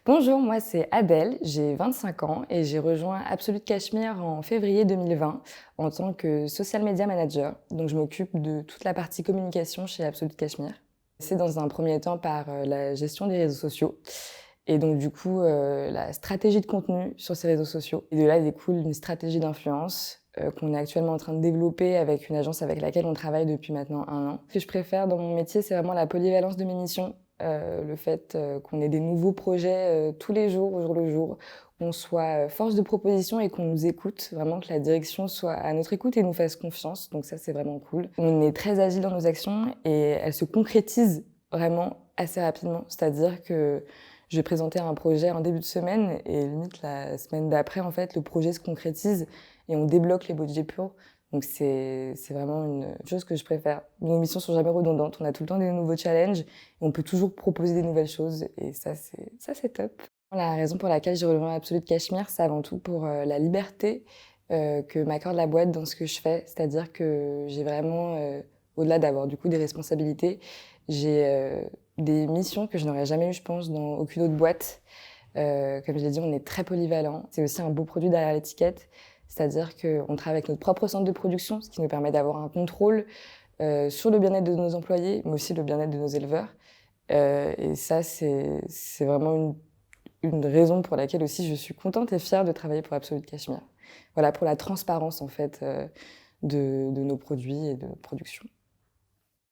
Bonjour, moi c'est Adèle, j'ai 25 ans et j'ai rejoint Absolute Cachemire en février 2020 en tant que social media manager. Donc je m'occupe de toute la partie communication chez Absolute Cachemire. C'est dans un premier temps par la gestion des réseaux sociaux et donc du coup la stratégie de contenu sur ces réseaux sociaux. Et de là découle une stratégie d'influence qu'on est actuellement en train de développer avec une agence avec laquelle on travaille depuis maintenant 1 an. Ce que je préfère dans mon métier, c'est vraiment la polyvalence de mes missions. Le fait qu'on ait des nouveaux projets tous les jours, au jour le jour, qu'on soit force de proposition et qu'on nous écoute, vraiment que la direction soit à notre écoute et nous fasse confiance. Donc ça, c'est vraiment cool. On est très agile dans nos actions et elles se concrétisent vraiment assez rapidement. C'est-à-dire que je vais présenter un projet en début de semaine et limite la semaine d'après, en fait, le projet se concrétise et on débloque les budgets pour. Donc c'est vraiment une chose que je préfère. Nos missions sont jamais redondantes, on a tout le temps des nouveaux challenges et on peut toujours proposer des nouvelles choses et ça c'est top. La raison pour laquelle j'ai rejoint Absolute Cachemire, c'est avant tout pour la liberté que m'accorde la boîte dans ce que je fais. C'est-à-dire que j'ai vraiment, au-delà d'avoir du coup des responsabilités, j'ai des missions que je n'aurais jamais eues, je pense, dans aucune autre boîte. Comme je l'ai dit, on est très polyvalent. C'est aussi un beau produit derrière l'étiquette. C'est-à-dire qu'on travaille avec notre propre centre de production, ce qui nous permet d'avoir un contrôle sur le bien-être de nos employés, mais aussi le bien-être de nos éleveurs. Et ça, c'est vraiment une raison pour laquelle aussi je suis contente et fière de travailler pour Absolute Cachemire. Voilà, pour la transparence en fait de nos produits et de notre production.